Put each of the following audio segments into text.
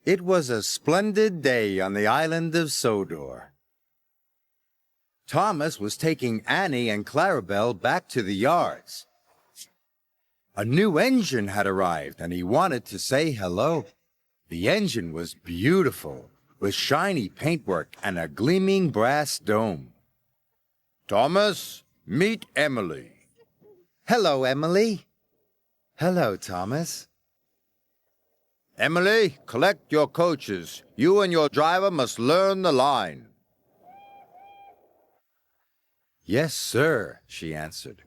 It was a splendid day on the island of Sodor. Thomas was taking Annie and Clarabelle back to the yards. A new engine had arrived, and he wanted to say hello. The engine was beautiful, with shiny paintwork and a gleaming brass dome. Thomas, meet Emily. Hello, Emily. Hello, Thomas. Emily, collect your coaches. You and your driver must learn the line. Yes, sir, she answered.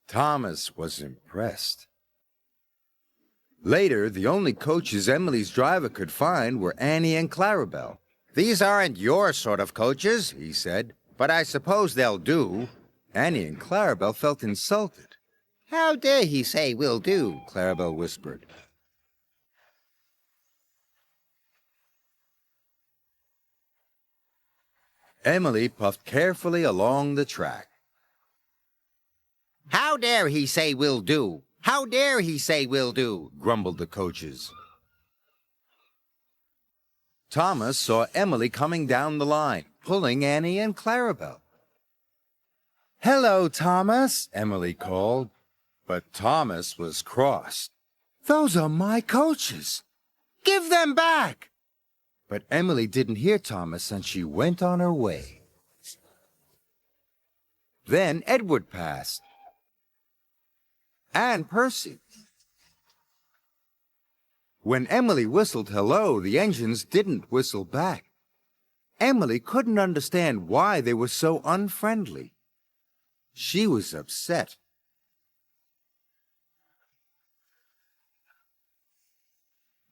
Thomas was impressed. Later, the only coaches Emily's driver could find were Annie and Clarabelle. These aren't your sort of coaches, he said, but I suppose they'll do. Annie and Clarabelle felt insulted. How dare he say will do, Clarabelle whispered. Emily puffed carefully along the track. How dare he say will do? How dare he say will do? Grumbled the coaches. Thomas saw Emily coming down the line, pulling Annie and Clarabelle. Hello, Thomas, Emily called. But Thomas was cross. Those are my coaches. Give them back! But Emily didn't hear Thomas, and she went on her way. Then Edward passed. And Percy. When Emily whistled hello, the engines didn't whistle back. Emily couldn't understand why they were so unfriendly. She was upset.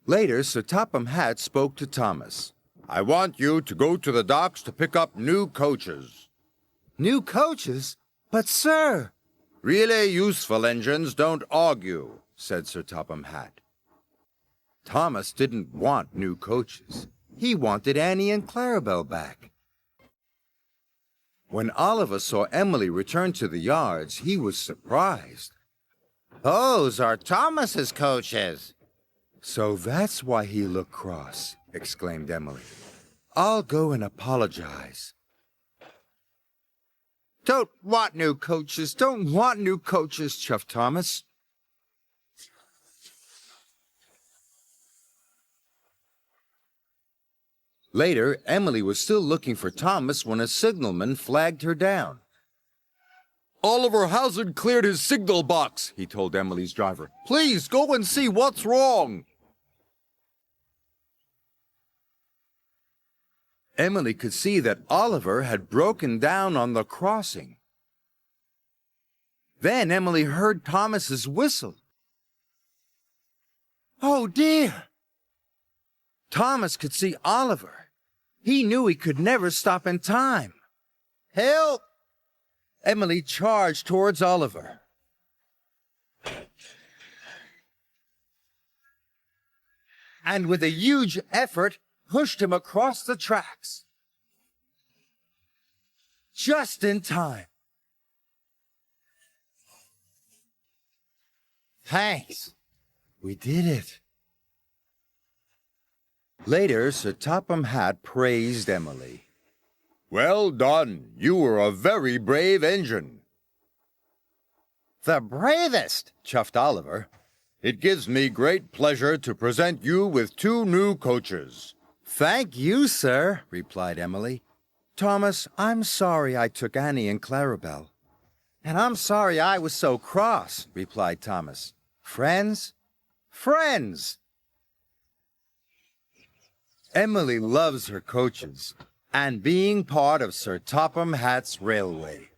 Later, Sir Topham Hatt spoke to Thomas. I want you to go to the docks to pick up new coaches. New coaches? But, sir... Really useful engines don't argue, said Sir Topham Hatt. Thomas didn't want new coaches. He wanted Annie and Clarabelle back. When Oliver saw Emily return to the yards, he was surprised. Those are Thomas's coaches. So that's why he looked cross, exclaimed Emily. I'll go and apologize. Don't want new coaches, chuffed Thomas. Later, Emily was still looking for Thomas when a signalman flagged her down. Oliver hasn't cleared his signal box, he told Emily's driver. Please go and see what's wrong. Emily could see that Oliver had broken down on the crossing. Then Emily heard Thomas's whistle. Oh, dear! Thomas could see Oliver. He knew he could never stop in time. Help! Emily charged towards Oliver. And with a huge effort, pushed him across the tracks. Just in time. Thanks. We did it. Later, Sir Topham Hatt praised Emily. Well done. You were a very brave engine. The bravest, chuffed Oliver. It gives me great pleasure to present you with 2 new coaches. Thank you, sir, replied Emily. Thomas, I'm sorry I took Annie and Clarabelle. And I'm sorry I was so cross, replied Thomas. Friends? Friends! Emily loves her coaches and being part of Sir Topham Hatt's railway.